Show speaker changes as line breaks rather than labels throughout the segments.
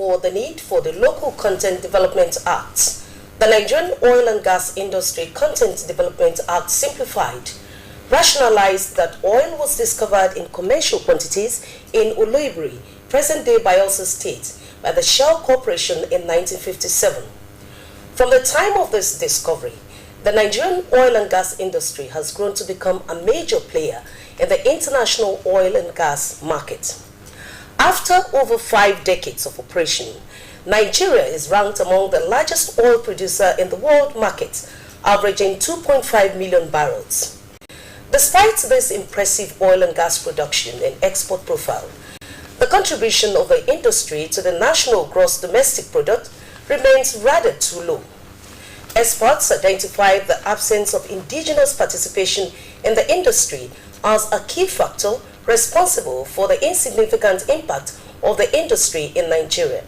for the need for the Local Content Development Act. The Nigerian Oil and Gas Industry Content Development Act simplified, rationalized that oil was discovered in commercial quantities in Oloibiri, present-day Bayelsa State, by the Shell Corporation in 1957. From the time of this discovery, the Nigerian oil and gas industry has grown to become a major player in the international oil and gas market. After over 5 decades of operation, Nigeria is ranked among the largest oil producer in the world market, averaging 2.5 million barrels. Despite this impressive oil and gas production and export profile, the contribution of the industry to the national gross domestic product remains rather too low. Experts identified the absence of indigenous participation in the industry as a key factor responsible for the insignificant impact of the industry in Nigeria.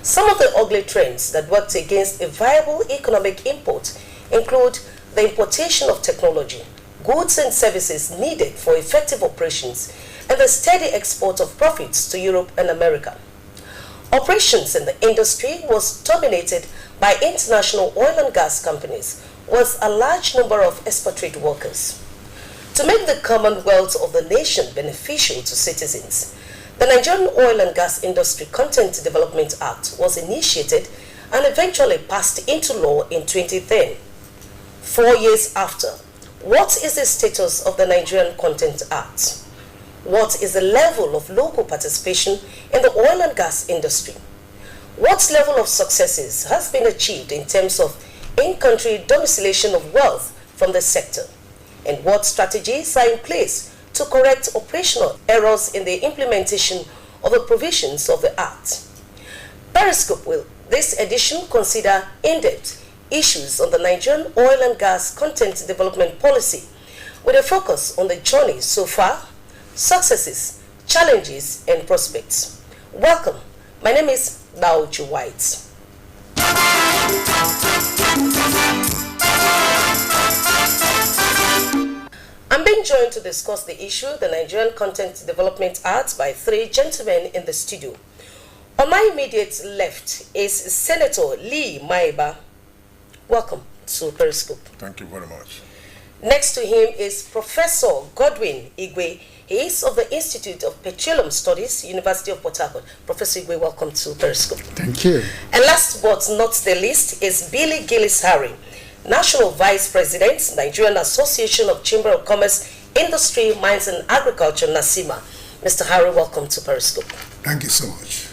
Some of the ugly trends that worked against a viable economic import include the importation of technology, goods and services needed for effective operations, and the steady export of profits to Europe and America. Operations in the industry was dominated by international oil and gas companies with a large number of expatriate workers. To make the commonwealth of the nation beneficial to citizens, the Nigerian Oil and Gas Industry Content Development Act was initiated and eventually passed into law in 2010. 4 years after, what is the status of the Nigerian Content Act? What is the level of local participation in the oil and gas industry? What level of successes has been achieved in terms of in-country domiciliation of wealth from the sector? And what strategies are in place to correct operational errors in the implementation of the provisions of the Act? Periscope will this edition consider in-depth issues on the Nigerian oil and gas content development policy with a focus on the journey so far, successes, challenges, and prospects. Welcome. My name is Igwe'S White. I'm being joined to discuss the issue, the Nigerian Content Development Act, by 3 gentlemen in the studio. On my immediate left is Senator Lee Maiba. Welcome to Periscope.
Thank you very much.
Next to him is Professor Godwin Igwe. He is of the Institute of Petroleum Studies, University of Port Harcourt. Professor Igwe, welcome to Periscope.
Thank you.
And last but not the least is Billy Gillis-Harry, National Vice President, Nigerian Association of Chamber of Commerce, Industry, Mines and Agriculture, NASIMA. Mr. Harry, welcome to Periscope.
Thank you so much.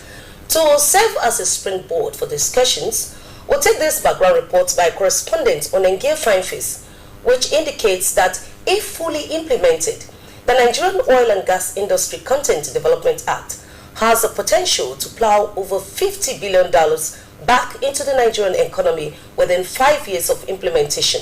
To serve as a springboard for discussions, we'll take this background report by correspondent Onengie Fineface, which indicates that if fully implemented, the Nigerian Oil and Gas Industry Content Development Act has the potential to plow over $50 billion back into the Nigerian economy within 5 years of implementation.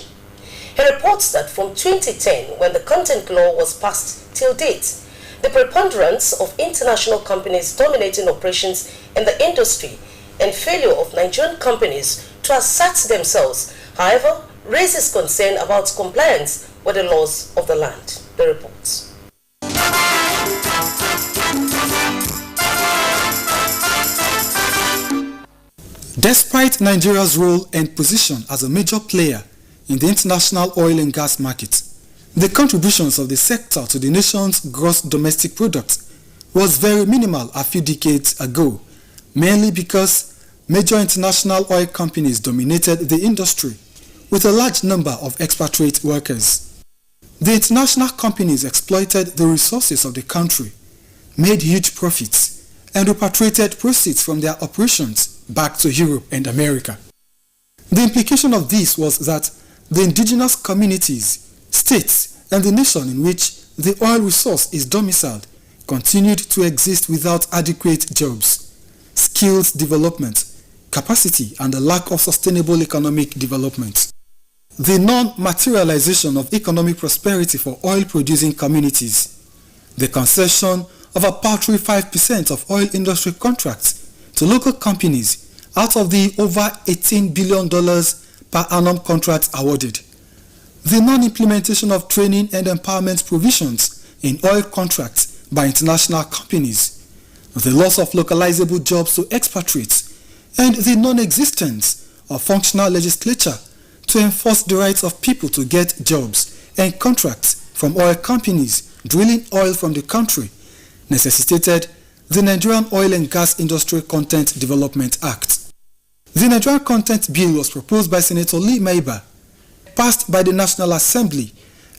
He reports that from 2010, when the content law was passed till date, the preponderance of international companies dominating operations in the industry and failure of Nigerian companies to assert themselves, however, raises concern about compliance with the laws of the land. The reports.
Despite Nigeria's role and position as a major player in the international oil and gas market, the contributions of the sector to the nation's gross domestic product was very minimal a few decades ago, mainly because major international oil companies dominated the industry with a large number of expatriate workers. The international companies exploited the resources of the country, made huge profits, and repatriated proceeds from their operations back to Europe and America. The implication of this was that the indigenous communities, states, and the nation in which the oil resource is domiciled continued to exist without adequate jobs, skills development, capacity, and a lack of sustainable economic development. The non-materialization of economic prosperity for oil-producing communities, the concession of a paltry 5% of oil industry contracts to local companies out of the over $18 billion per annum contracts awarded, the non-implementation of training and empowerment provisions in oil contracts by international companies, the loss of localizable jobs to expatriates, and the non-existence of functional legislature to enforce the rights of people to get jobs and contracts from oil companies drilling oil from the country necessitated the Nigerian Oil and Gas Industry Content Development Act. The Nigerian Content Bill was proposed by Senator Lee Maiba, passed by the National Assembly,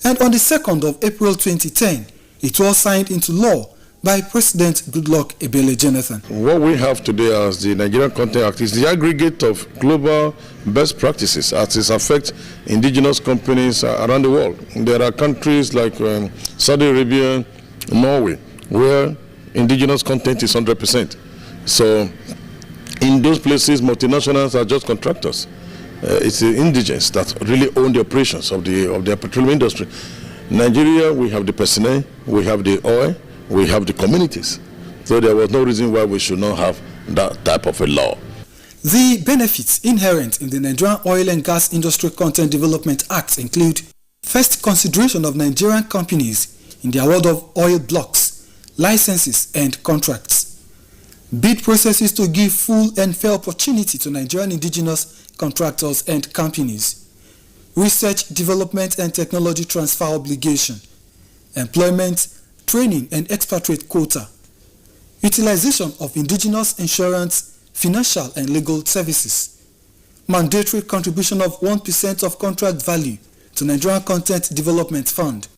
and on the 2nd of April 2010, it was signed into law by President Goodluck Ebele Jonathan.
What we have today as the Nigerian Content Act is the aggregate of global best practices as it affects indigenous companies around the world. There are countries like Saudi Arabia, Norway, where indigenous content is 100%. So in those places, multinationals are just contractors. It's the indigents that really own the operations of their petroleum industry. Nigeria, we have the personnel, we have the oil, we have the communities. So there was no reason why we should not have that type of a law.
The benefits inherent in the Nigerian Oil and Gas Industry Content Development Act include first consideration of Nigerian companies in the award of oil blocks, licenses and contracts, bid processes to give full and fair opportunity to Nigerian indigenous contractors and companies, research, development and technology transfer obligation, employment, training and expatriate quota, utilization of indigenous insurance, financial and legal services, mandatory contribution of 1% of contract value to Nigerian Content Development Fund,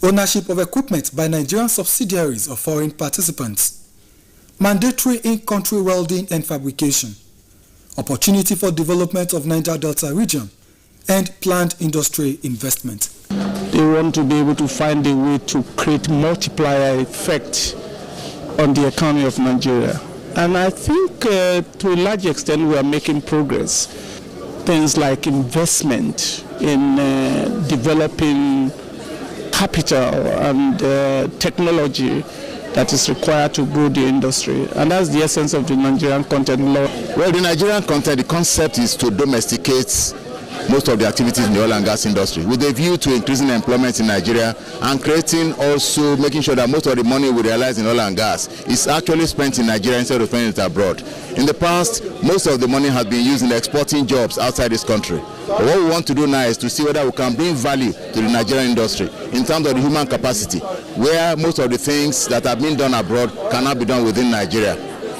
ownership of equipment by Nigerian subsidiaries of foreign participants, mandatory in-country welding and fabrication, opportunity for development of Niger Delta region, and planned industry investment.
They want to be able to find a way to create multiplier effect on the economy of Nigeria. And I think to a large extent we are making progress. Things like investment in developing capital and technology that is required to grow the industry. And that's the essence of the Nigerian content law.
Well, the Nigerian content, the concept is to domesticate most of the activities in the oil and gas industry with a view to increasing employment in Nigeria and creating also making sure that most of the money we realize in oil and gas is actually spent in Nigeria instead of spending it abroad. In the past, most of the money has been used in exporting jobs outside this country. But what we want to do now is to see whether we can bring value to the Nigerian industry in terms of the human capacity, where most of the things that are being done abroad cannot be done within Nigeria,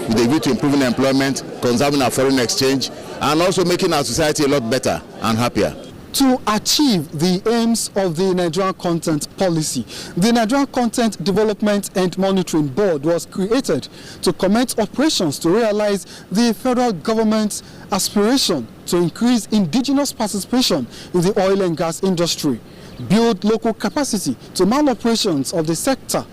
with a view to improving employment, conserving our foreign exchange, and also making our society a lot better and happier.
To achieve the aims of the Nigerian Content Policy, the Nigerian Content Development and Monitoring Board was created to commence operations to realize the federal government's aspiration to increase indigenous participation in the oil and gas industry, build local capacity to man operations of the sector,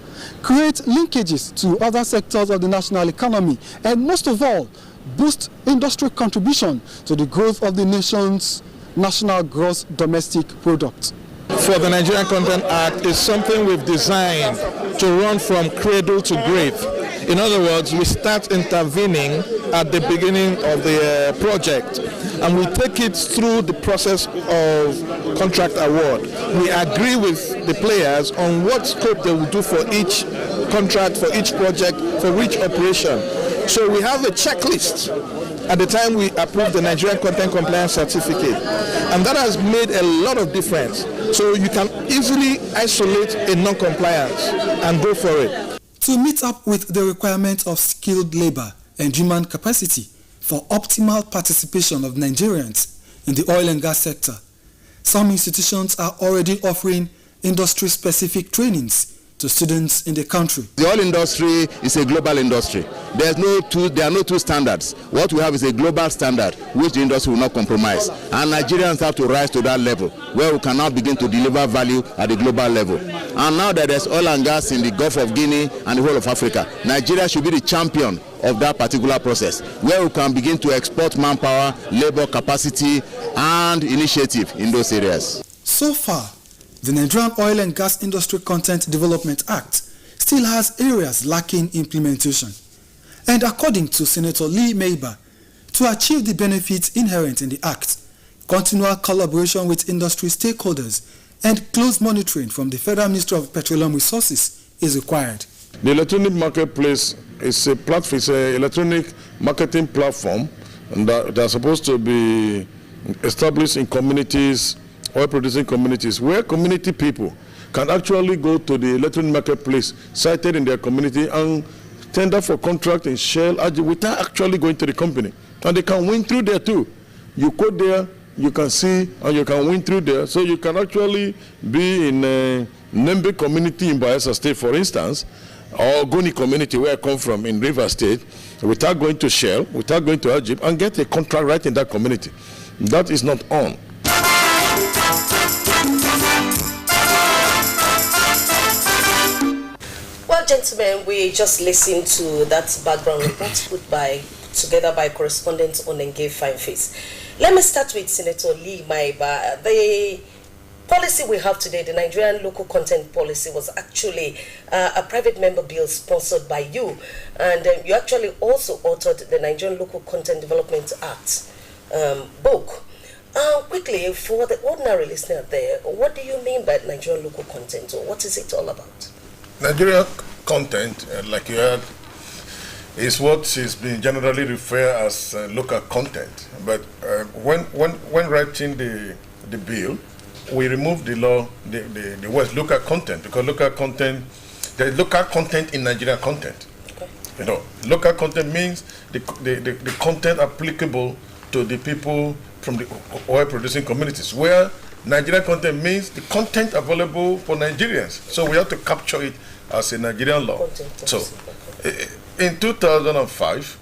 create linkages to other sectors of the national economy, and most of all, boost industry contribution to the growth of the nation's national gross domestic product.
For the Nigerian Content Act is something we've designed to run from cradle to grave. In other words, we start intervening at the beginning of the project and we take it through the process of contract award. We agree with the players on what scope they will do for each contract, for each project, for each operation. So we have a checklist at the time we approve the Nigerian Content Compliance Certificate, and that has made a lot of difference. So you can easily isolate a non-compliance and go for it.
To meet up with the requirement of skilled labor and human capacity for optimal participation of Nigerians in the oil and gas sector, some institutions are already offering industry-specific trainings to students in the country.
The oil industry is a global industry. There are no two standards. What we have is a global standard which the industry will not compromise. And Nigerians have to rise to that level where we can now begin to deliver value at the global level. And now that there's oil and gas in the Gulf of Guinea and the whole of Africa, Nigeria should be the champion of that particular process where we can begin to export manpower, labor capacity and initiative in those areas.
So far, the Nigerian Oil and Gas Industry Content Development Act still has areas lacking implementation. And according to Senator Lee Maiba, to achieve the benefits inherent in the Act, continual collaboration with industry stakeholders and close monitoring from the Federal Ministry of Petroleum Resources is required.
The electronic marketplace It's a platform. It's an electronic marketing platform that's supposed to be established in communities, oil-producing communities, where community people can actually go to the electronic marketplace cited in their community and tender for contract in Shell without actually going to the company. And they can win through there too. You go there, you can see, and you can win through there. So you can actually be in a Nembe community in Bayelsa State, for instance, or Goni community where I come from in River State, without going to Shell, without going to Ajib, and get a contract right in that community. That is not on.
Well, gentlemen, we just listened to that background report put together by correspondent Onenge Fineface. Let me start with Senator Lee Maiba. The policy we have today, the Nigerian local content policy, was actually a private member bill sponsored by you, and you actually also authored the Nigerian Local Content Development Act book. Quickly, for the ordinary listener there, what do you mean by Nigerian local content, or what is it all about?
Nigerian content, like you heard, is what is being generally referred as local content. But when writing the bill, we removed the law, the word local content, because local content, there's local content in Nigerian content. Okay. You know, local content means the content applicable to the people from the oil producing communities, where Nigerian content means the content available for Nigerians. So we have to capture it as a Nigerian law. So in 2005,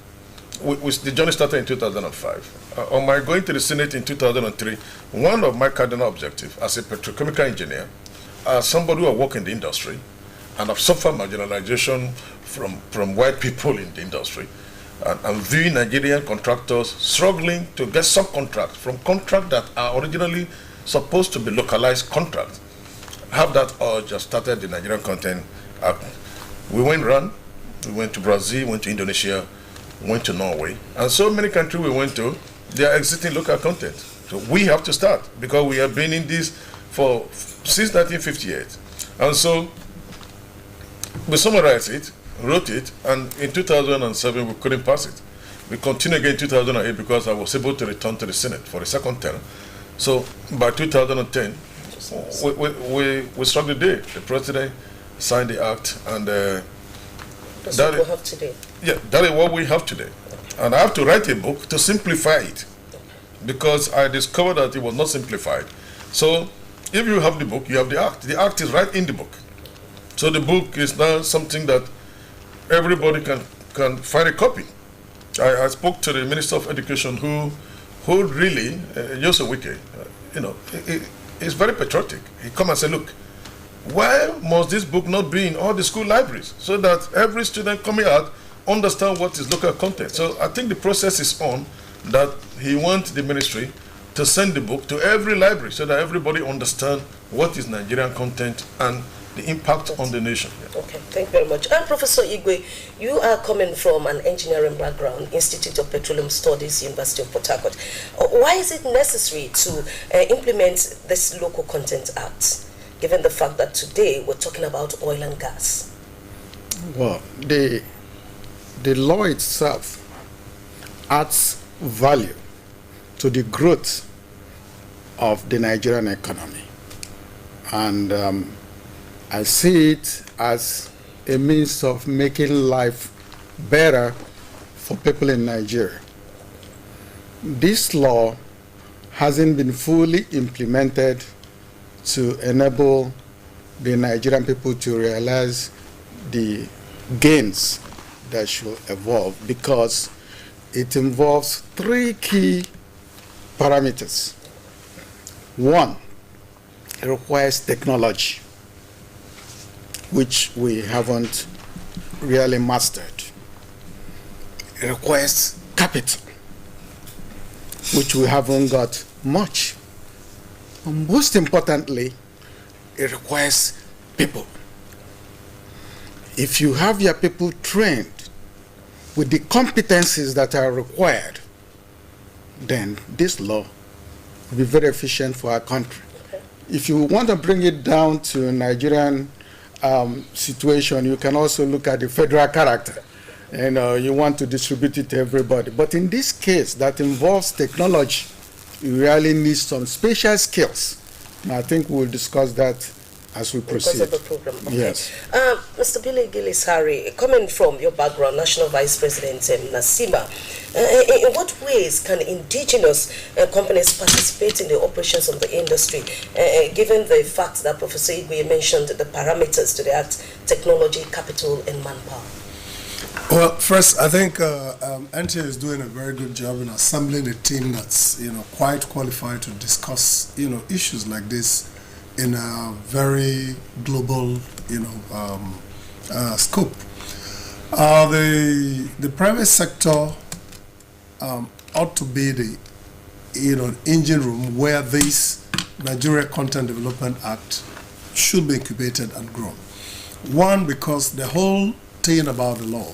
the journey started in 2005. On my going to the Senate in 2003, one of my cardinal objectives as a petrochemical engineer, as somebody who works in the industry, and I've suffered marginalization from white people in the industry, and viewing Nigerian contractors struggling to get subcontracts from contracts that are originally supposed to be localized contracts. Have that urge, just started the Nigerian Content Act. We went to Brazil, went to Indonesia, went to Norway, and so many countries we went to, they are exiting local content. So we have to start, because we have been in this since 1958. And so we summarized it, wrote it, and in 2007 we couldn't pass it. We continued again in 2008 because I was able to return to the Senate for the second term. So by 2010, we struck the deal. The president signed the act, and
that's what we have today.
Yeah, that is what we have today. And I have to write a book to simplify it, because I discovered that it was not simplified. So if you have the book, you have the act. The act is right in the book. So the book is now something that everybody can find a copy. I spoke to the Minister of Education, who really, Joseph Wike, is very patriotic. He come and say, look, why must this book not be in all the school libraries, so that every student coming out understand what is local content? So I think the process is on, that he wants the ministry to send the book to every library, so that everybody understand what is Nigerian content and the impact on the nation.
Okay, thank you very much. And Professor Igwe, you are coming from an engineering background, Institute of Petroleum Studies, University of Port Harcourt. Why is it necessary to implement this Local Content Act, given the fact that today we're talking about oil and gas?
Well, the law itself adds value to the growth of the Nigerian economy. And I see it as a means of making life better for people in Nigeria. This law hasn't been fully implemented to enable the Nigerian people to realize the gains that should evolve, because it involves three key parameters. One, it requires technology, which we haven't really mastered. It requires capital, which we haven't got much. And most importantly, it requires people. If you have your people trained with the competencies that are required, then this law will be very efficient for our country. Okay. If you want to bring it down to Nigerian situation, you can also look at the federal character. and you want to distribute it to everybody. But in this case that involves technology, you really need some special skills. And I think we'll discuss that as we proceed.
Because of the program. Okay.
Yes.
Mr. Billy Gillis-Harry, coming from your background, National Vice President Nasima, in what ways can indigenous companies participate in the operations of the industry, given the fact that Professor Igwe mentioned the parameters to the act, technology, capital, and manpower?
Well, first, I think NTA is doing a very good job in assembling a team that's, quite qualified to discuss, issues like this in a very global, scope. The private sector ought to be the, engine room where this Nigeria Content Development Act should be incubated and grown. One, because the whole thing about the law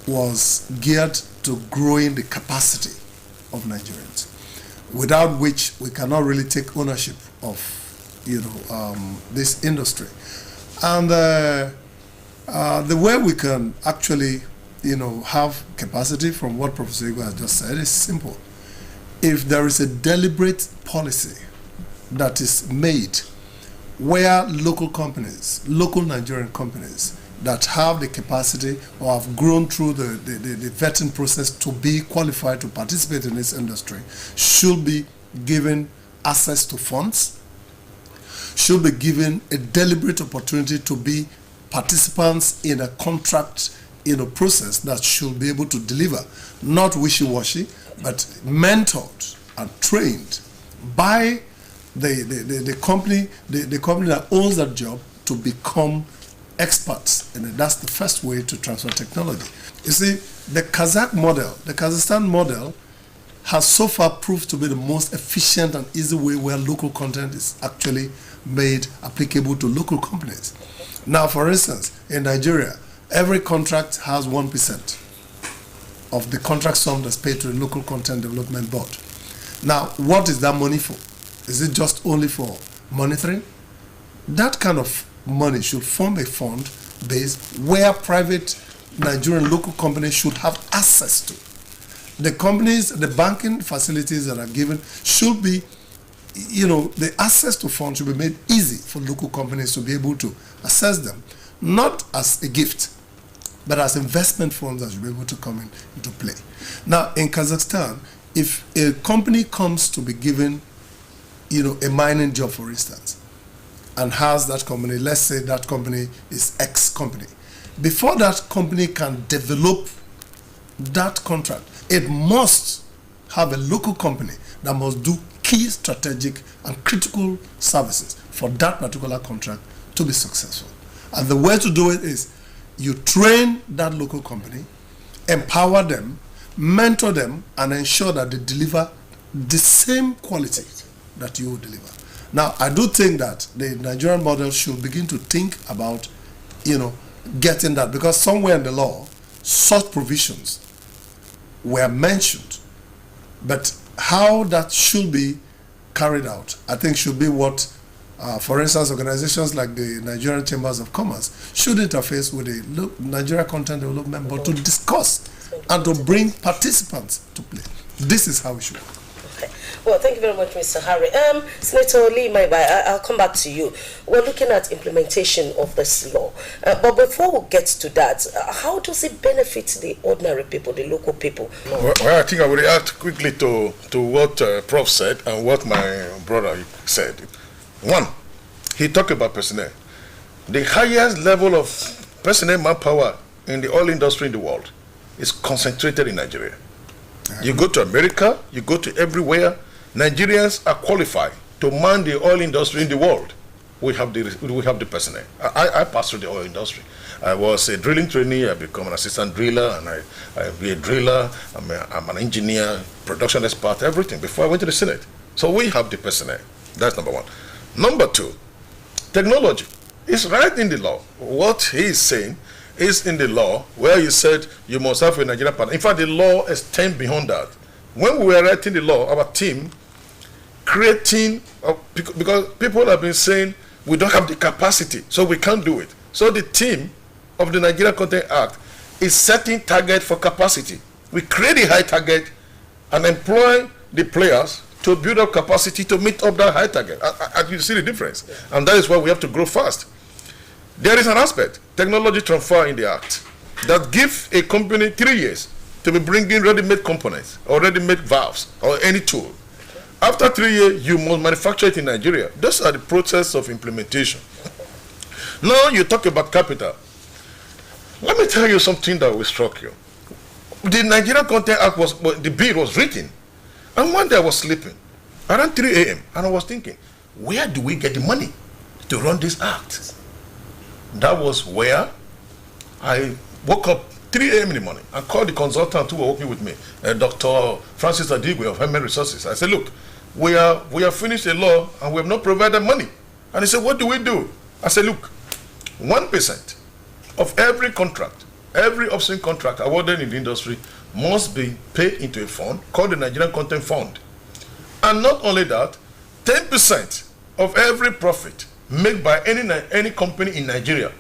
was geared to growing the capacity of Nigerians, without which we cannot really take ownership of this industry. And the way we can actually have capacity, from what Professor Igwe has just said, is simple. If there is a deliberate policy that is made where local companies, local Nigerian companies that have the capacity or have grown through the vetting process to be qualified to participate in this industry, should be given access to funds, should be given a deliberate opportunity to be participants in a contract process that should be able to deliver, not wishy-washy, but mentored and trained by the company that owns that job to become experts. And that's the first way to transfer technology. You see, the Kazakhstan model has so far proved to be the most efficient and easy way where local content is actually made applicable to local companies. Now, for instance, in Nigeria, every contract has 1% of the contract sum that's paid to the local content development board. Now, what is that money for? Is it just only for monitoring? That kind of money should form a fund base where private Nigerian local companies should have access to. The companies, the banking facilities that are given should be, the access to funds should be made easy for local companies to be able to access them, not as a gift, but as investment funds that should be able to come into play. Now, in Kazakhstan, if a company comes to be given, a mining job, for instance, and has that company, let's say that company is X company, before that company can develop that contract, it must have a local company that must do key strategic and critical services for that particular contract to be successful. And the way to do it is you train that local company, empower them, mentor them, and ensure that they deliver the same quality that you will deliver. Now, I do think that the Nigerian model should begin to think about, getting that, because somewhere in the law, such provisions were mentioned, but how that should be carried out, I think, should be what, for instance, organizations like the Nigerian Chambers of Commerce should interface with the Nigeria Content Development Board to discuss and to bring participants to play. This is how it should work.
Well, thank you very much, Mr. Harry. Senator Lee Maibai, I'll come back to you. We're looking at implementation of this law. But before we get to that, how does it benefit the ordinary people, the local people?
Well, I think I will react quickly to what Prof said and what my brother said. One, he talked about personnel. The highest level of personnel manpower in the oil industry in the world is concentrated in Nigeria. You go to America, you go to everywhere, Nigerians are qualified to man the oil industry in the world. We have the personnel. I passed through the oil industry. I was a drilling trainee, I became an assistant driller, and I be a driller, I'm an engineer, production expert, everything, before I went to the Senate. So we have the personnel. That's number one. Number two, technology is right in the law. What he is saying is in the law, where you said you must have a Nigerian partner. In fact, the law extends beyond that. When we were writing the law, our team creating, because people have been saying we don't have the capacity, so we can't do it. So the team of the Nigeria Content Act is setting target for capacity. We create a high target and employ the players to build up capacity to meet up that high target. And you see the difference. Yeah. And that is why we have to grow fast. There is an aspect, technology transfer in the act, that gives a company 3 years to be bringing ready-made components or ready-made valves or any tool. After 3 years, you must manufacture it in Nigeria. Those are the process of implementation. Now you talk about capital. Let me tell you something that will struck you. The Nigerian Content Act the bill was written, and one day I was sleeping around 3 a.m. and I was thinking, where do we get the money to run this act? That was where I woke up 3 a.m. in the morning and called the consultant who were working with me, Dr. Francis Igwe'S of Human Resources. I said, look, we have finished a law and we have not provided money. And he said, what do we do? I said, look, 1% of every contract, every upstream contract awarded in the industry must be paid into a fund called the Nigerian Content Fund. And not only that, 10% of every profit made by any company in Nigeria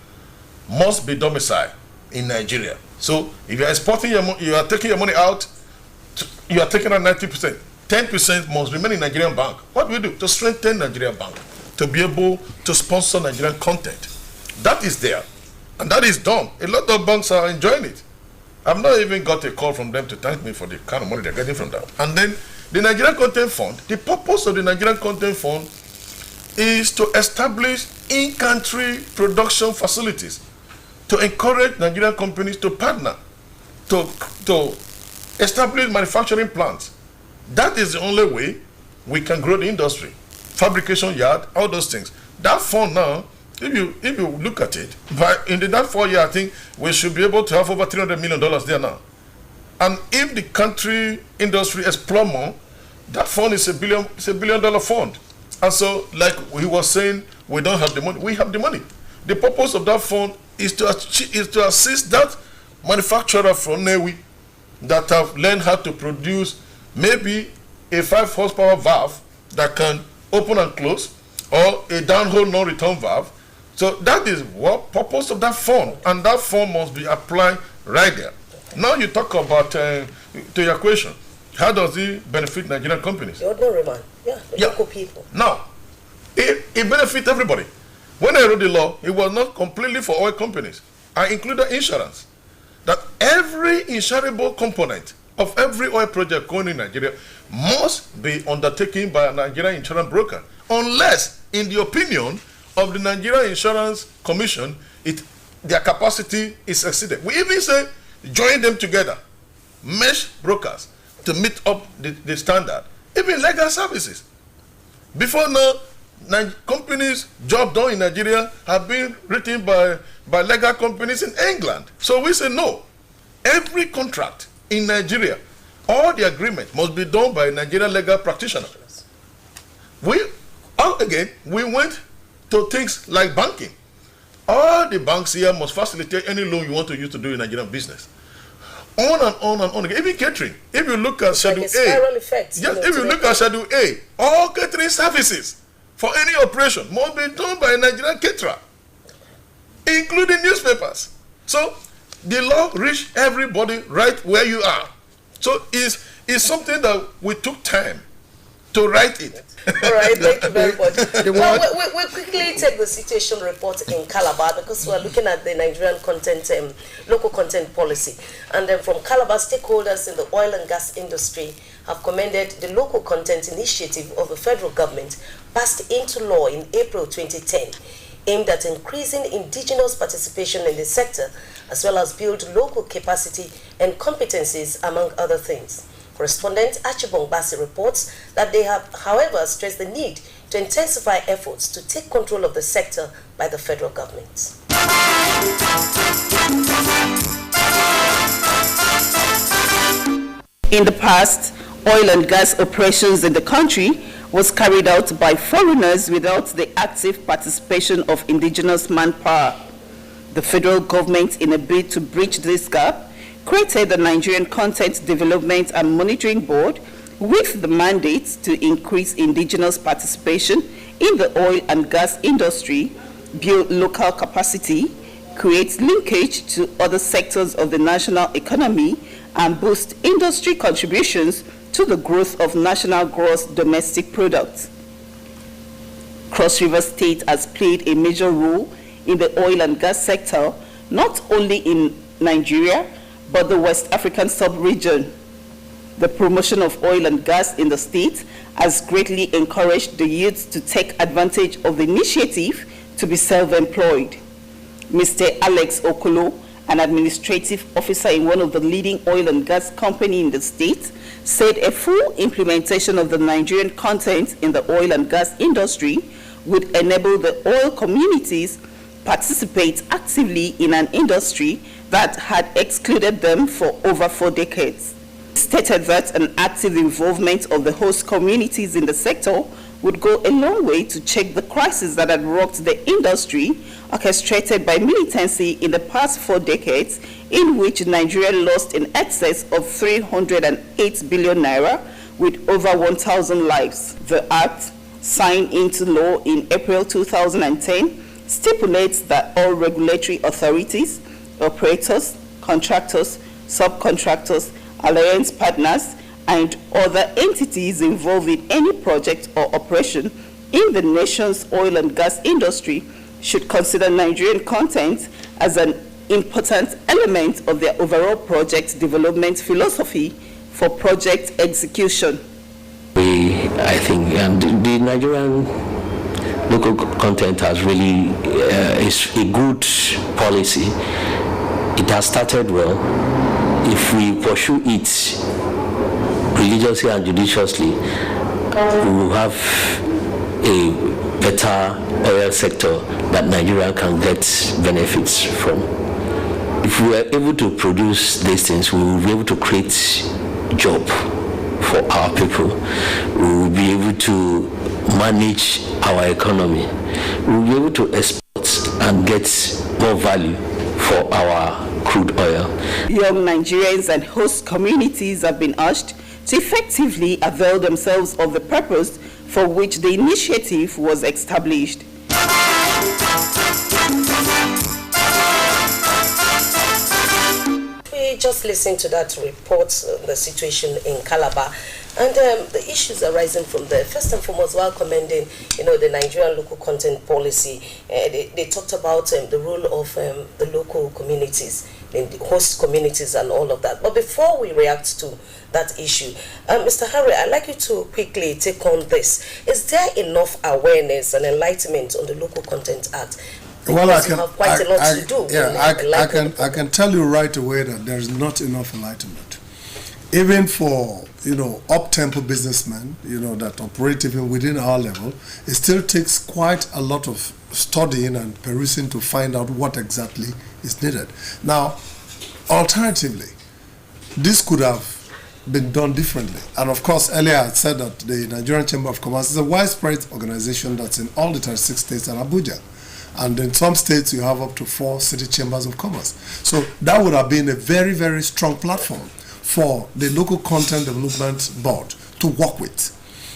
must be domiciled in Nigeria. So if you are exporting you are taking your money out, you are taking out 90%. 10% must remain in Nigerian bank. What do we do? To strengthen Nigerian bank, to be able to sponsor Nigerian content. That is there. And that is done. A lot of banks are enjoying it. I've not even got a call from them to thank me for the kind of money they're getting from that. And then the Nigerian Content Fund, the purpose of the Nigerian Content Fund is to establish in-country production facilities, to encourage Nigerian companies to partner, to establish manufacturing plants. That is the only way we can grow the industry. Fabrication yard, all those things. That fund now, if you look at it, in that 4 year, I think we should be able to have over $300 million there now. And if the country industry explore more, that fund is $1 billion fund. And so, like he was saying, we don't have the money. We have the money. The purpose of that fund is to assist that manufacturer from Newi that have learned how to produce maybe a 5 horsepower valve that can open and close, or a downhole non-return valve. So that is what purpose of that fund, and that fund must be applied right there. Now you talk about, to your question, how does it benefit Nigerian companies?
The ordinary man, the local people.
Now, it benefits everybody. When I wrote the law, it was not completely for oil companies. I included insurance. That every insurable component of every oil project going in Nigeria must be undertaken by a Nigerian insurance broker, unless, in the opinion of the Nigerian Insurance Commission, their capacity is exceeded. We even say join them together, mesh brokers, to meet up the standard. Even legal services. Before now, companies' job done in Nigeria have been written by legal companies in England. So we say no. Every contract in Nigeria, all the agreement must be done by a Nigerian legal practitioner. We went to things like banking. All the banks here must facilitate any loan you want to use to do in Nigerian business. On and on and on again. Even catering. If you look at Schedule A,
effect,
yes, if you look at Schedule A, all catering services for any operation must be done by a Nigerian caterer, including newspapers. So the law reached everybody right where you are. So it's something that we took time to write it.
All right, thank you very much. We'll quickly take the situation report in Calabar, because we're looking at the Nigerian content, local content policy. And then from Calabar, stakeholders in the oil and gas industry have commended the local content initiative of the federal government passed into law in April 2010, aimed at increasing indigenous participation in the sector, as well as build local capacity and competencies, among other things. Correspondent Achibong Basi reports that they have, however, stressed the need to intensify efforts to take control of the sector by the federal government.
In the past, oil and gas operations in the country was carried out by foreigners without the active participation of indigenous manpower. The federal government, in a bid to bridge this gap, created the Nigerian Content Development and Monitoring Board with the mandate to increase indigenous participation in the oil and gas industry, build local capacity, create linkage to other sectors of the national economy, and boost industry contributions to the growth of national gross domestic product. Cross River State has played a major role in the oil and gas sector, not only in Nigeria, but the West African sub-region. The promotion of oil and gas in the state has greatly encouraged the youth to take advantage of the initiative to be self-employed. Mr. Alex Okolo, an administrative officer in one of the leading oil and gas companies in the state, said a full implementation of the Nigerian content in the oil and gas industry would enable the oil communities participate actively in an industry that had excluded them for over 4 decades. He stated that an active involvement of the host communities in the sector would go a long way to check the crisis that had rocked the industry, orchestrated by militancy in the past 4 decades, in which Nigeria lost in excess of 308 billion naira with over 1,000 lives. The act, signed into law in April 2010, stipulates that all regulatory authorities, operators, contractors, subcontractors, alliance partners, and other entities involved in any project or operation in the nation's oil and gas industry should consider Nigerian content as an important element of their overall project development philosophy for project execution.
I think, and the Nigerian local content has really is a good policy. It has started well. If we pursue it religiously and judiciously, we will have a better oil sector that Nigeria can get benefits from. If we are able to produce these things, we will be able to create job for our people. We will be able to manage our economy. We will be able to export and get more value for our crude oil.
Young Nigerians and host communities have been urged to effectively avail themselves of the purpose for which the initiative was established.
We just listened to that report on the situation in Calabar and the issues arising from there. First and foremost, while commending, the Nigerian local content policy, they talked about the role of the local communities, the host communities and all of that. But before we react to that issue, Mr. Harry, I'd like you to quickly take on this. Is there enough awareness and enlightenment on the Local Content Act?
Well,
I
can tell you right away that there is not enough enlightenment. Even for up-tempo businessmen, that operate even within our level, it still takes quite a lot of studying and perusing to find out what exactly is needed. Now, alternatively, this could have been done differently. And of course, earlier I said that the Nigerian Chamber of Commerce is a widespread organization that's in all the 36 states and Abuja. And in some states, you have up to 4 city chambers of commerce. So that would have been a very, very strong platform for the Local Content Development Board to work with.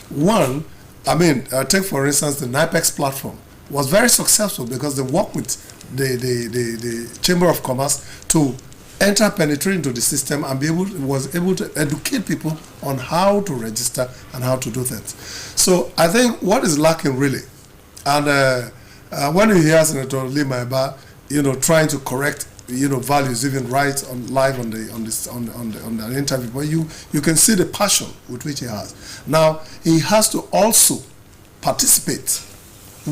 One, take for instance the NIPEX platform was very successful because they worked with the Chamber of Commerce to penetrate into the system and was able to educate people on how to register and how to do things. So I think what is lacking really, and when you hear Senator Limaiba, trying to correct, values even right on live on the interview, but you can see the passion with which he has. Now he has to also participate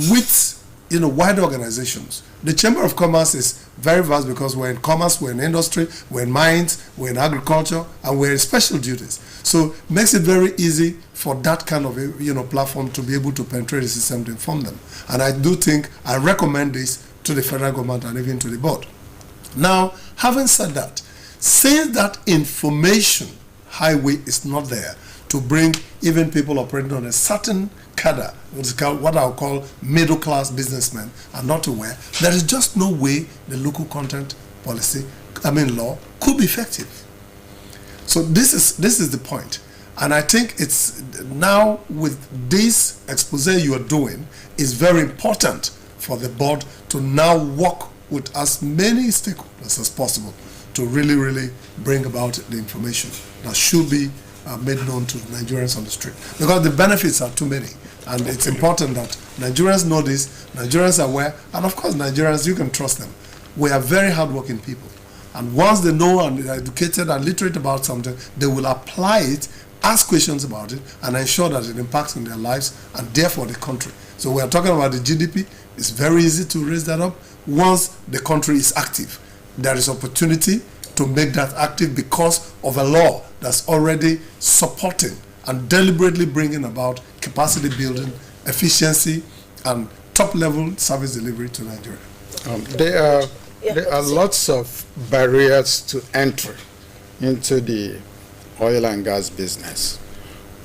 with wider organizations. The Chamber of Commerce is very vast because we're in commerce, we're in industry, we're in mines, we're in agriculture, and we're in special duties. So it makes it very easy for that kind of platform to be able to penetrate the system to inform them. And I do think I recommend this to the federal government and even to the board. Now, having said that, since that information highway is not there to bring even people operating on a certain cadre, what I'll call middle-class businessmen, are not aware, there is just no way the local content policy, law, could be effective. So this is the point. And I think it's now with this expose you are doing, is very important for the board to now work with as many stakeholders as possible to really, really bring about the information that should be made known to Nigerians on the street. Because the benefits are too many. And it's important that Nigerians know this, Nigerians are aware, and of course Nigerians, you can trust them. We are very hardworking people. And once they know and are educated and literate about something, they will apply it, ask questions about it, and ensure that it impacts on their lives and therefore the country. So we are talking about the GDP. It's very easy to raise that up. Once the country is active, there is opportunity to make that active because of a law that's already supporting and deliberately bringing about capacity building, efficiency, and top-level service delivery to Nigeria.
There are lots of barriers to entry into the oil and gas business,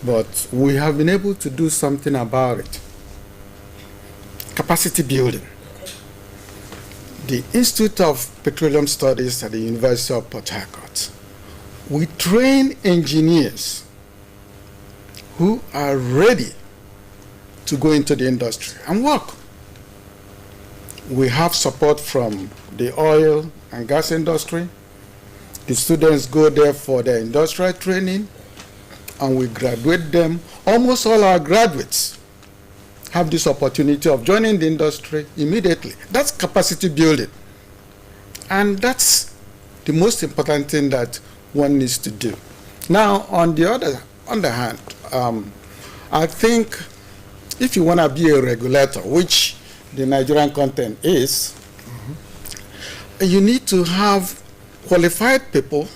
but we have been able to do something about it. Capacity building. The Institute of Petroleum Studies at the University of Port Harcourt, we train engineers who are ready to go into the industry and work. We have support from the oil and gas industry. The students go there for their industrial training, and we graduate them. Almost all our graduates have this opportunity of joining the industry immediately. That's capacity building. And that's the most important thing that one needs to do. Now, on the other hand, I think if you want to be a regulator, which the Nigerian content is, you need to have qualified people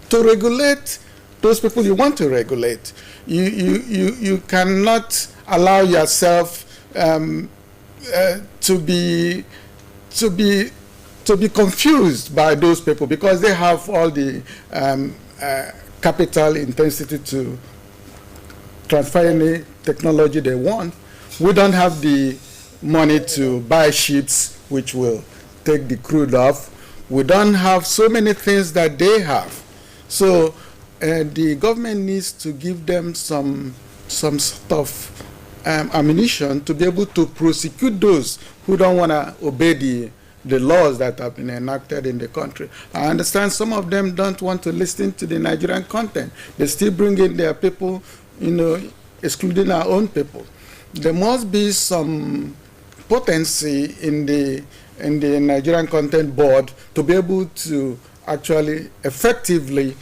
to regulate those people you want to regulate. You cannot allow yourself to be confused by those people because they have all the capital intensity to transfer any technology they want. We don't have the money to buy ships which will take the crude off. We don't have so many things that they have. So the government needs to give them some sort of ammunition to be able to prosecute those who don't want to obey the laws that have been enacted in the country. I understand some of them don't want to listen to the Nigerian content. They still bring in their people, excluding our own people. There must be some potency in the Nigerian Content Board to be able to actually effectively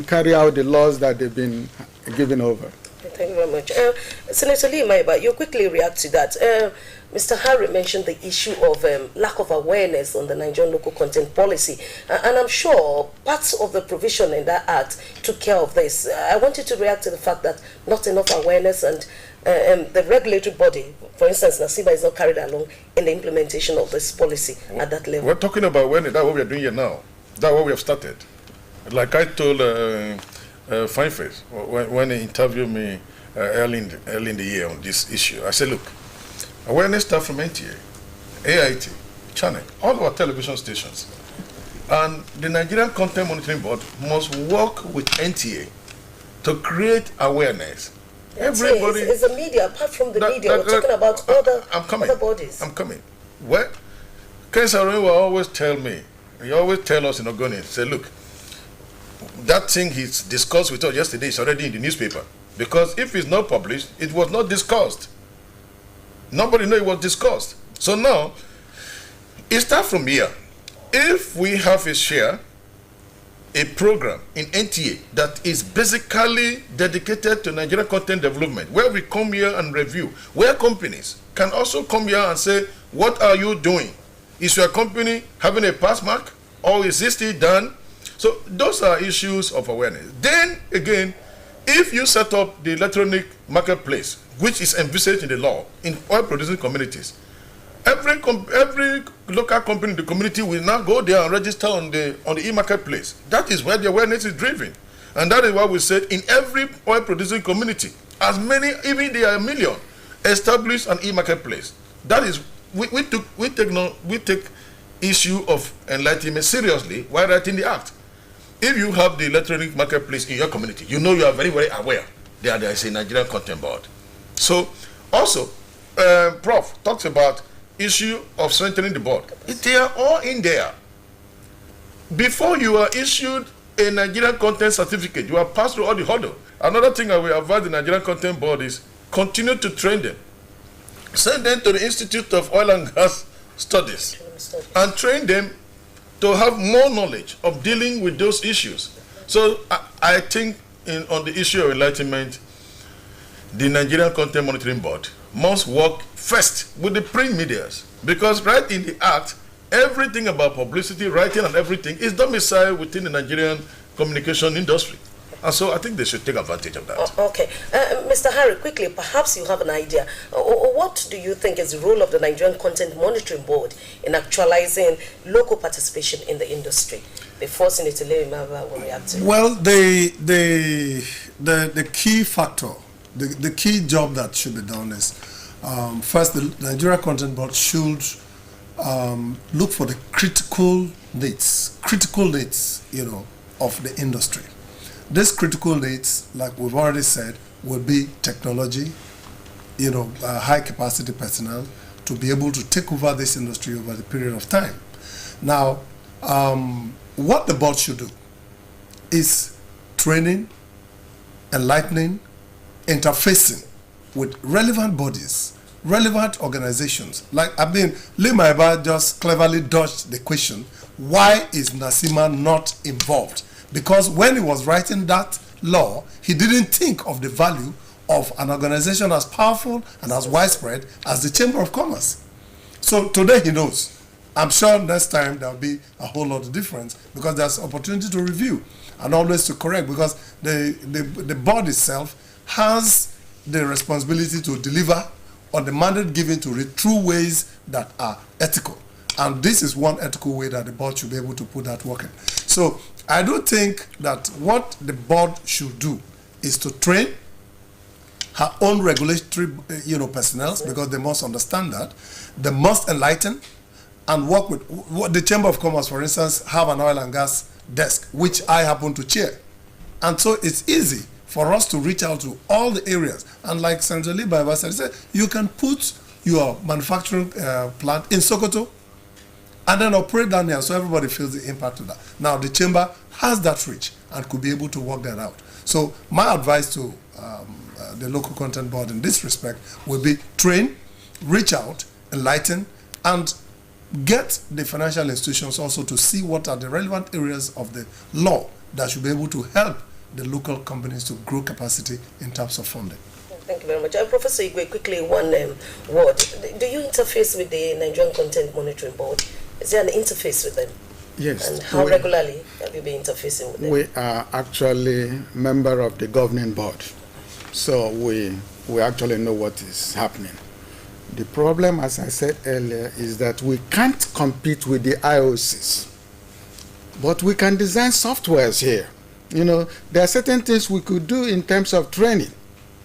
carry out the laws that they've been given over.
Thank you very much. Senator Lee Maiba, you quickly react to that. Mr. Harry mentioned the issue of lack of awareness on the Nigerian local content policy. And I'm sure parts of the provision in that act took care of this. I want you to react to the fact that not enough awareness and the regulatory body, for instance, NACIMA, is not carried along in the implementation of this policy at that level.
We're talking about awareness. That's what we're doing here now. That's what we have started. Like I told Fine Face when he interviewed me early in the year on this issue, I said, look, awareness starts from NTA, AIT, Channel, all our television stations. And the Nigerian Content Monitoring Board must work with NTA to create awareness. Everybody
is the media. Apart from the media, we're talking about other bodies.
I'm coming. Well, Ken Saroy will always tell me, he always tell us in Ogoni, say, look, that thing he's discussed with us yesterday is already in the newspaper. Because if it's not published, it was not discussed. Nobody knows it was discussed. So now, it starts from here. If we have a program in NTA that is basically dedicated to Nigerian content development, where we come here and review, where companies can also come here and say, what are you doing? Is your company having a pass mark, or is this still done? So those are issues of awareness. Then again, if you set up the electronic marketplace, which is envisaged in the law in oil producing communities, every local company in the community will now go there and register on the e-marketplace. That is where the awareness is driven. And that is why we said in every oil producing community, as many, even there are a million, establish an e-marketplace. That is, we take issue of enlightenment seriously while writing the act. If you have the electronic marketplace in your community, you know you are very, very aware there is a Nigerian Content Board. So also, Prof talks about issue of strengthening the board. They are all in there. Before you are issued a Nigerian content certificate, you are passed through all the hurdle. Another thing I will advise the Nigerian content board is continue to train them. Send them to the Institute of Oil and Gas Studies and train them to have more knowledge of dealing with those issues. So I think on the issue of enlightenment, the Nigerian Content Monitoring Board must work first with the print medias, because right in the act, everything about publicity, writing and everything is domiciled within the Nigerian communication industry. And so I think they should take advantage of that.
Okay. Mr. Harry, quickly, perhaps you have an idea. What do you think is the role of the Nigerian Content Monitoring Board in actualizing local participation in the industry? Before Senator Leimaba will react to it.
Well, the key factor, the key job that should be done is, first, the Nigeria Content Board should look for the critical needs, of the industry. These critical needs, like we've already said, will be technology, high capacity personnel to be able to take over this industry over the period of time. Now, what the board should do is training, enlightening, interfacing with relevant bodies, relevant organizations. Like, Leimaba just cleverly dodged the question, why is Nasima not involved? Because when he was writing that law, he didn't think of the value of an organization as powerful and as widespread as the Chamber of Commerce. So today he knows. I'm sure next time there'll be a whole lot of difference, because there's opportunity to review and always to correct, because the board itself has the responsibility to deliver on the mandate given to it through ways that are ethical. And this is one ethical way that the board should be able to put that working. So I do think that what the board should do is to train her own regulatory personnel, because they must understand that. They must enlighten and work with what the Chamber of Commerce, for instance, have an oil and gas desk, which I happen to chair. And so it's easy for us to reach out to all the areas. And like Senator Leimaba said, you can put your manufacturing plant in Sokoto and then operate down there so everybody feels the impact of that. Now, the Chamber has that reach and could be able to work that out. So my advice to the local content board in this respect will be train, reach out, enlighten, and get the financial institutions also to see what are the relevant areas of the law that should be able to help the local companies to grow capacity in terms of funding.
Thank you very much. Professor Igwe, quickly, one word. Do you interface with the Nigerian Content Monitoring Board? Is there an interface with them?
Yes.
And how regularly have you been interfacing with them?
We are actually member of the governing board, so we actually know what is happening. The problem, as I said earlier, is that we can't compete with the IOCs, but we can design softwares here. There are certain things we could do in terms of training,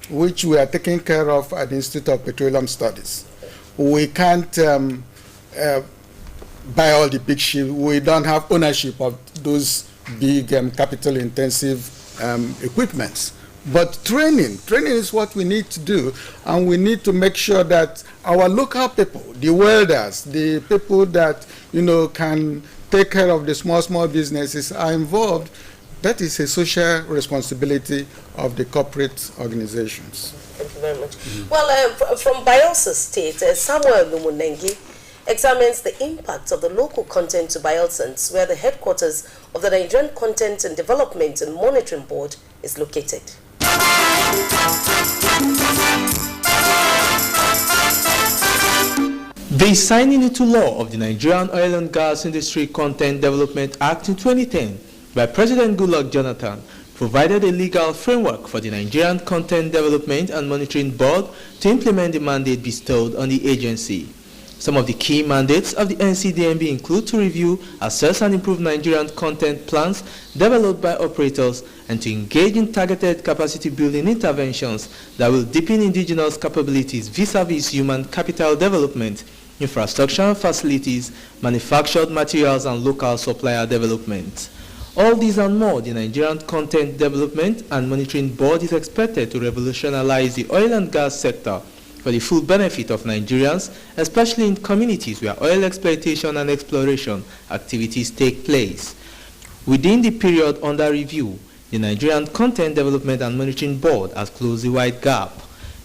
which we are taking care of at the Institute of Petroleum Studies. We can't buy all the big ships. We don't have ownership of those big capital-intensive equipments. But training is what we need to do, and we need to make sure that our local people, the welders, the people that can take care of the small businesses are involved. That is a social responsibility of the corporate organizations.
Thank you very much. Well, from Bayelsa State, Samuel Lumunengi examines the impact of the local content to Bayelsans, where the headquarters of the Nigerian Content and Development and Monitoring Board is located.
The signing into law of the Nigerian Oil and Gas Industry Content Development Act in 2010 by President Goodluck Jonathan provided a legal framework for the Nigerian Content Development and Monitoring Board to implement the mandate bestowed on the agency. Some of the key mandates of the NCDMB include to review, assess and improve Nigerian content plans developed by operators and to engage in targeted capacity building interventions that will deepen indigenous capabilities vis-a-vis human capital development, infrastructure and facilities, manufactured materials and local supplier development. All these and more, the Nigerian Content Development and Monitoring Board is expected to revolutionize the oil and gas sector for the full benefit of Nigerians, especially in communities where oil exploitation and exploration activities take place. Within the period under review, the Nigerian Content Development and Monitoring Board has closed the wide gap.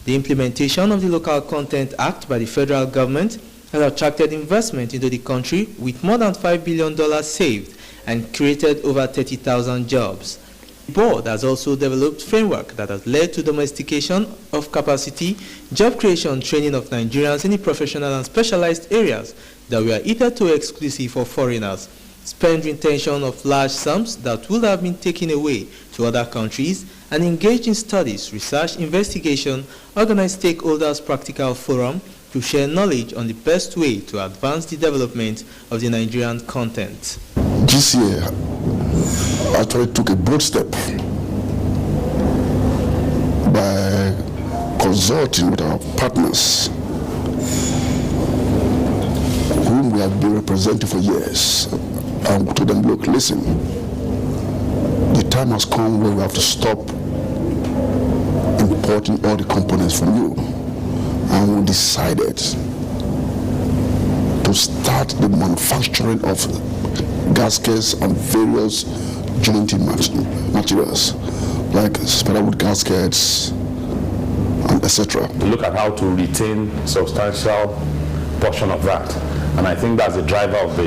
The implementation of the Local Content Act by the federal government has attracted investment into the country with more than $5 billion saved and created over 30,000 jobs. The board has also developed framework that has led to domestication of capacity, job creation, training of Nigerians in the professional and specialized areas that were hitherto exclusive for foreigners, spend retention of large sums that would have been taken away to other countries, and engage in studies, research, investigation, organize stakeholders' practical forum to share knowledge on the best way to advance the development of the Nigerian content.
This year, actually took a bold step by consulting with our partners whom we have been representing for years, and told them, look, listen, the time has come where we have to stop importing all the components from you. And we decided to start the manufacturing of gaskets and various jointing materials like spiderwood gaskets and etc.
To look at how to retain substantial portion of that, and I think that's the driver of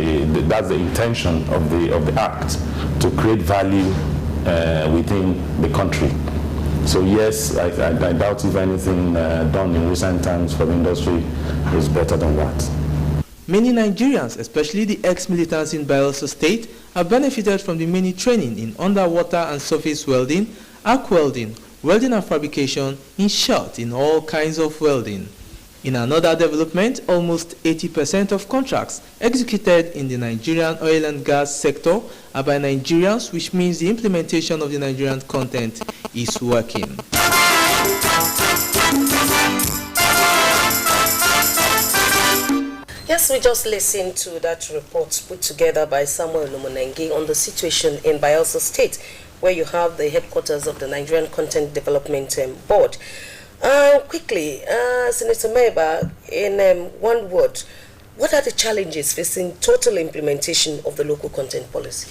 that's the intention of the act, to create value within the country. So yes, I doubt if anything done in recent times for the industry is better than that.
Many Nigerians, especially the ex-militants in Bayelsa State, have benefited from the many training in underwater and surface welding, arc welding, welding and fabrication, in short, in all kinds of welding. In another development, almost 80% of contracts executed in the Nigerian oil and gas sector are by Nigerians, which means the implementation of the Nigerian content is working.
Yes, we just listened to that report put together by Samuel Lumunengi on the situation in Bayelsa State, where you have the headquarters of the Nigerian Content Development Board. Quickly, Senator Meba, in one word, what are the challenges facing total implementation of the local content policy?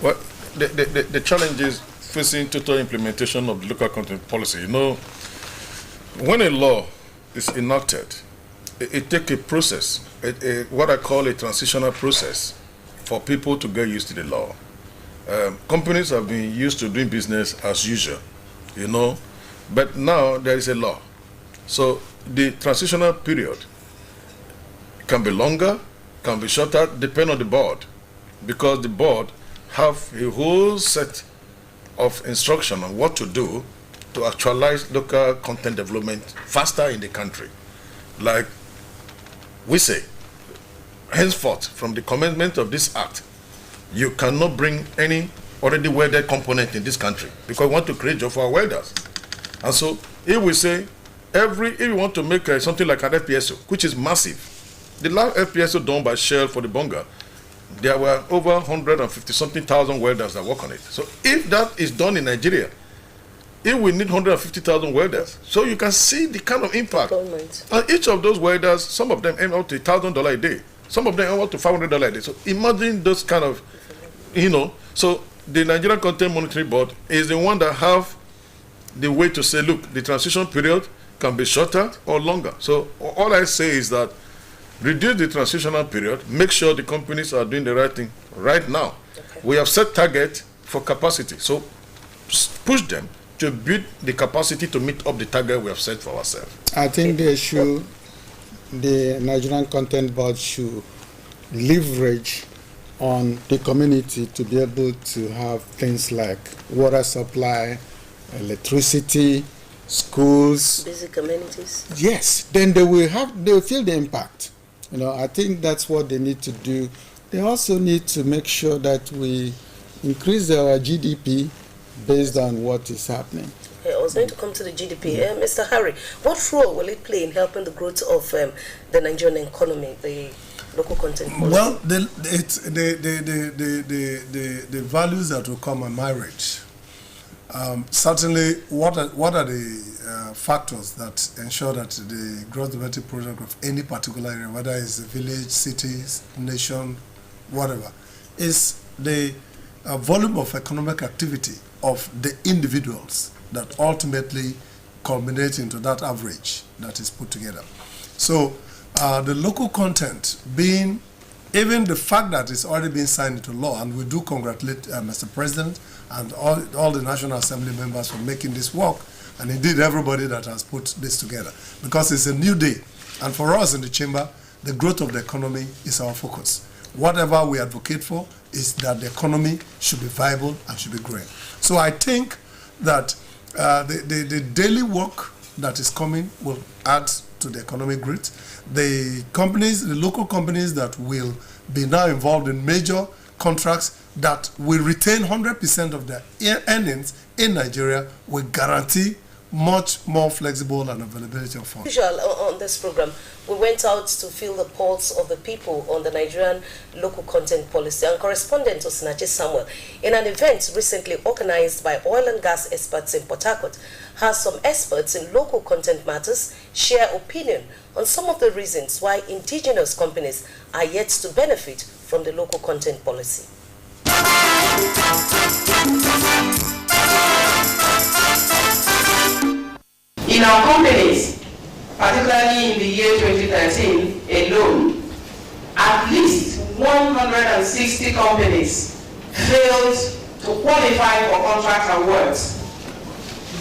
Well, the challenges facing total implementation of the local content policy, you know, when a law is enacted, it takes a process, what I call a transitional process, for people to get used to the law. Companies have been used to doing business as usual, you know, but now there is a law. So the transitional period can be longer, can be shorter, depending on the board, because the board have a whole set of instruction on what to do to actualize local content development faster in the country. Like we say, henceforth, from the commencement of this act, you cannot bring any already welded component in this country because we want to create job for our welders. And so, if we say, if you want to make something like an FPSO, which is massive, the last FPSO done by Shell for the Bonga, there were over 150-something thousand welders that work on it. So, if that is done in Nigeria, if we need 150,000 welders, so you can see the kind of impact. And each of those welders, some of them earn up to $1,000 a day. Some of them earn up to $500 a day. So imagine those kind of, you know. So the Nigerian Content Monitoring Board is the one that have the way to say, look, the transition period can be shorter or longer. So all I say is that reduce the transitional period, make sure the companies are doing the right thing right now. Okay. We have set target for capacity. So push them to build the capacity to meet up the target we have set for ourselves.
I think the Nigerian Content Board should leverage on the community to be able to have things like water supply, electricity, schools.
Basic amenities.
Yes, then they will feel the impact. You know, I think that's what they need to do. They also need to make sure that we increase our GDP based on what is happening.
I was going to come to the GDP. Mr. Harry, what role will it play in helping the growth of the Nigerian economy, the local content policy?
Well, the values that will come are marriage. Certainly, what are the factors that ensure that the gross domestic product of any particular area, whether it's a village, cities, nation, whatever, is the volume of economic activity of the individuals that ultimately culminate into that average that is put together. So the local content being, even the fact that it's already been signed into law, and we do congratulate Mr. President and all the National Assembly members for making this work, and indeed everybody that has put this together, because it's a new day. And for us in the chamber, the growth of the economy is our focus. Whatever we advocate for is that the economy should be viable and should be growing. So I think that the daily work that is coming will add to the economic growth. The companies, the local companies that will be now involved in major contracts that will retain 100% of their earnings in Nigeria will guarantee much more flexible and availability of funds.
On this program, we went out to feel the pulse of the people on the Nigerian local content policy, and correspondent Osinachi Samuel, in an event recently organized by oil and gas experts in Port Harcourt, has some experts in local content matters share opinion on some of the reasons why indigenous companies are yet to benefit from the local content policy.
In our companies, particularly in the year 2013 alone, at least 160 companies failed to qualify for contract awards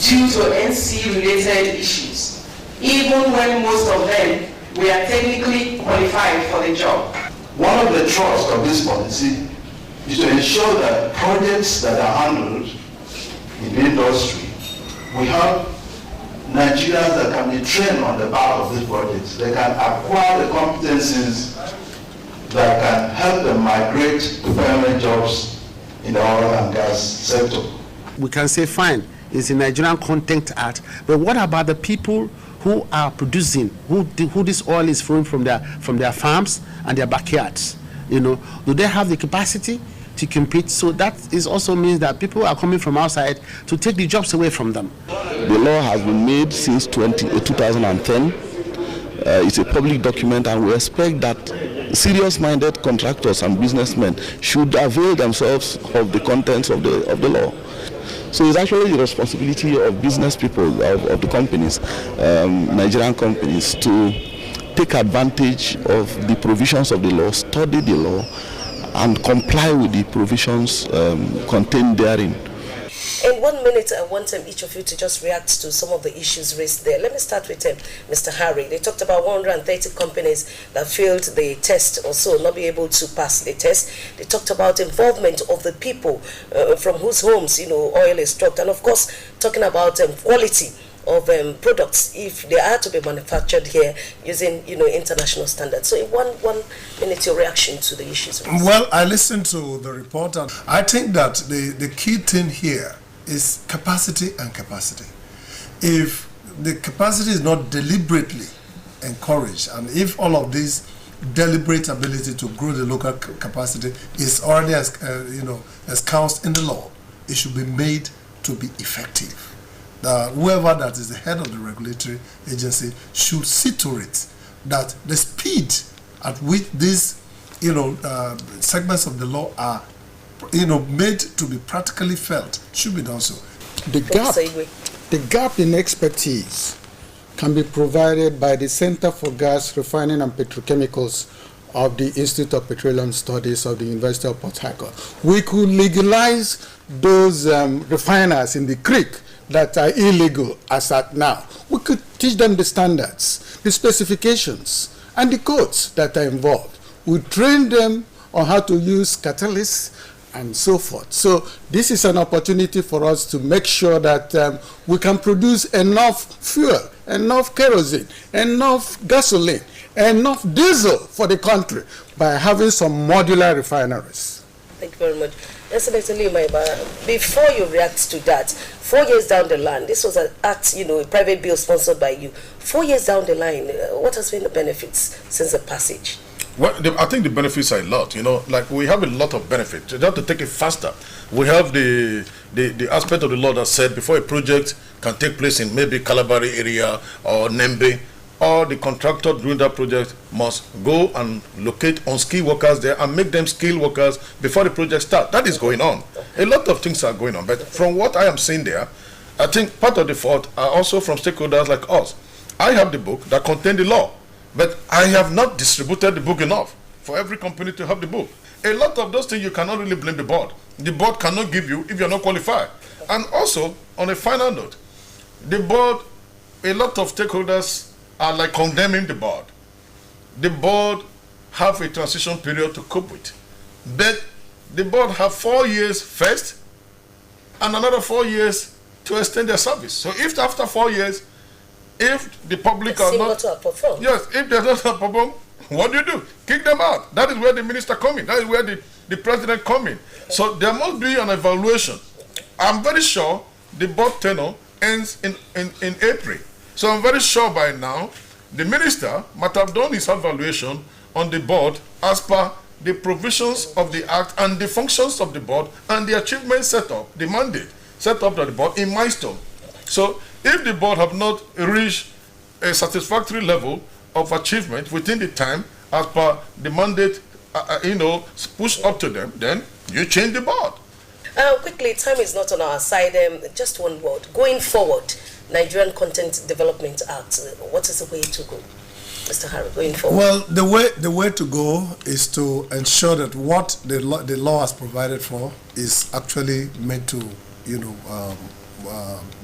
due to NC-related issues, even when most of them were technically qualified for the job.
One of the thrusts of this policy is to ensure that projects that are handled in the industry, we have Nigerians that can be trained on the back of these projects. They can acquire the competencies that can help them migrate to permanent jobs in the oil and gas sector.
We can say, fine, it's a Nigerian Content Act, but what about the people who are producing, who this oil is flowing from their farms and their backyards? You know, do they have the capacity to compete? So that is also means that people are coming from outside to take the jobs away from them.
The law has been made since 2010. It's a public document, and we expect that serious-minded contractors and businessmen should avail themselves of the contents of the law. So it's actually the responsibility of business people, of the companies, Nigerian companies, to take advantage of the provisions of the law, study the law, and comply with the provisions contained therein.
In 1 minute, I want each of you to just react to some of the issues raised there. Let me start with Mr. Harry. They talked about 130 companies that failed the test or so, not be able to pass the test. They talked about involvement of the people from whose homes, oil is trucked. And of course, talking about quality of products if they are to be manufactured here using international standards. So in one minute, your reaction to the issues.
Well, I listened to the report, and I think that the key thing here is capacity and capacity. If the capacity is not deliberately encouraged, and if all of this deliberate ability to grow the local capacity is already ensconced in the law, it should be made to be effective. Whoever that is the head of the regulatory agency should see to it that the speed at which these segments of the law are made to be practically felt should be done so.
The gap in expertise can be provided by the Center for Gas, Refining and Petrochemicals of the Institute of Petroleum Studies of the University of Port Harcourt. We could legalize those refiners in the creek that are illegal as at now. We could teach them the standards, the specifications, and the codes that are involved. We train them on how to use catalysts and so forth. So this is an opportunity for us to make sure that we can produce enough fuel, enough kerosene, enough gasoline, enough diesel for the country by having some modular refineries.
Thank you very much. Before you react to that, 4 years down the line, this was an act, a private bill sponsored by you. 4 years down the line, what has been the benefits since the passage?
Well, I think the benefits are a lot. Like we have a lot of benefits. Just to take it faster, we have the the aspect of the law that said before a project can take place in maybe Kalabari area or Nembe, or the contractor doing that project must go and locate unskilled workers there and make them skilled workers before the project starts. That is going on. A lot of things are going on. But from what I am seeing there, I think part of the fault are also from stakeholders like us. I have the book that contains the law, but I have not distributed the book enough for every company to have the book. A lot of those things you cannot really blame the board. The board cannot give you if you're not qualified. And also, on a final note, the board, a lot of stakeholders are like condemning the board. The board have a transition period to cope with. But the board have 4 years first and another 4 years to extend their service. So if after 4 years, if the public are not, yes, if there's not a problem, what do? Kick them out. That is where the minister come in. That is where the president come in. So there must be an evaluation. I'm very sure the board tenure ends in April. So I'm very sure by now the minister might have done his evaluation on the board as per the provisions of the act and the functions of the board and the achievement set up, the mandate set up by the board in milestone. So if the board have not reached a satisfactory level of achievement within the time as per the mandate, pushed up to them, then you change the board.
Quickly, time is not on our side. Just one word. Going forward, Nigerian Content Development Act, what is the way to go? Mr. Harry, going forward.
Well, the way to go is to ensure that what the law has provided for is actually meant to,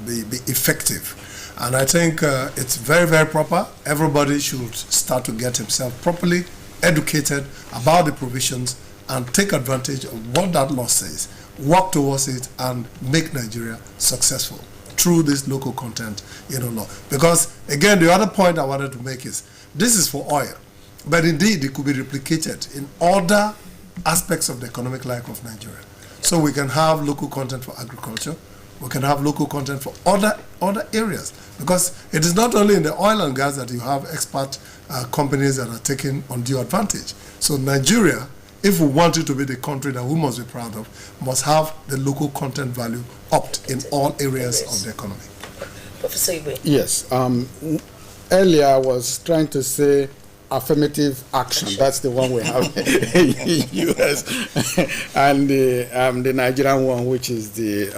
be effective. And I think it's very, very proper. Everybody should start to get himself properly educated about the provisions and take advantage of what that law says, work towards it, and make Nigeria successful through this local content law. Because, again, the other point I wanted to make is, this is for oil, but indeed it could be replicated in other aspects of the economic life of Nigeria. So we can have local content for agriculture, we can have local content for other areas, because it is not only in the oil and gas that you have expert companies that are taking undue advantage. So Nigeria, if we want it to be the country that we must be proud of, must have the local content value upped in all areas of the economy.
Professor Igwe.
Yes. Earlier I was trying to say affirmative action. That's the one we have in the U.S. and the Nigerian one, which is the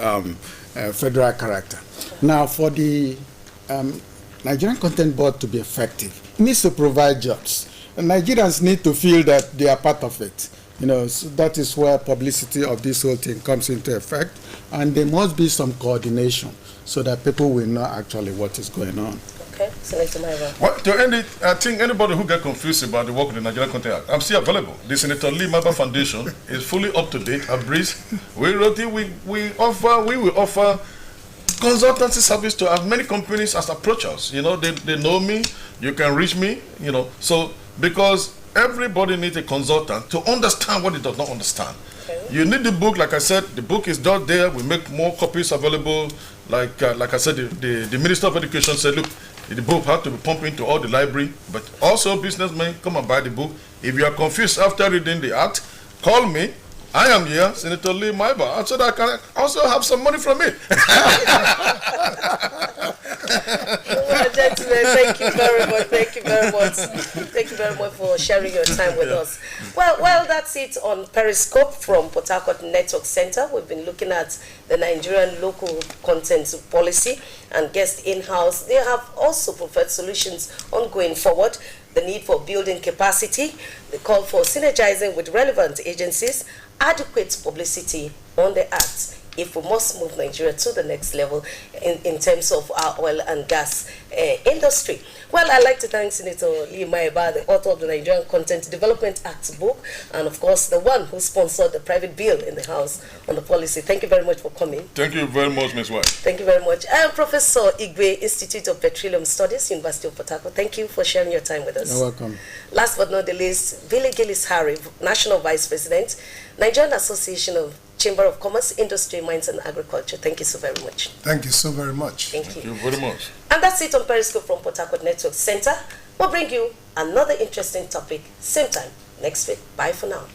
federal character. Now, for the Nigerian Content Board to be effective, it needs to provide jobs. And Nigerians need to feel that they are part of it. So that is where publicity of this whole thing comes into effect. And there must be some coordination so that people will know actually what is going on.
Okay, Senator Maiva.
Well, to end it, I think anybody who get confused about the work of the Nigerian Content Act, I'm still available. The Senator Lee Maiva Foundation is fully up to date. We wrote it. We will offer consultancy service to as many companies as approach us. They know me. You can reach me. So because everybody needs a consultant to understand what it does not understand. Okay. You need the book. Like I said, the book is not there. We make more copies available. Like I said, the Minister of Education said, look, the book had to be pumped into all the library, but also businessmen, come and buy the book. If you are confused after reading the act, call me. I am here, Senator Lee Maiva, so that I can also have some money from it.
Well, gentlemen, thank you very much. Thank you very much. Thank you very much for sharing your time with us. Well, that's it on Periscope from Port Harcourt Network Center. We've been looking at the Nigerian local content policy and guest in-house. They have also preferred solutions on going forward, the need for building capacity, the call for synergizing with relevant agencies, adequate publicity on the act if we must move Nigeria to the next level in terms of our oil and gas industry. Well, I'd like to thank Senator Lee Maiva, the author of the Nigerian Content Development Act book, and of course the one who sponsored the private bill in the House on the policy. Thank you very much for coming.
Thank you very much, Ms. White. Thank
you very much. I'm Professor Igwe, Institute of Petroleum Studies, University of Port Harcourt. Thank you for sharing your time with us.
You're welcome.
Last but not the least, Billy Gillis Harry, National Vice President, Nigerian Association of Chamber of Commerce, Industry, Mines and Agriculture. Thank you so very much.
Thank you so very much.
Thank you very much.
And that's it on Periscope from Port Harcourt Network Center. We'll bring you another interesting topic, same time next week. Bye for now.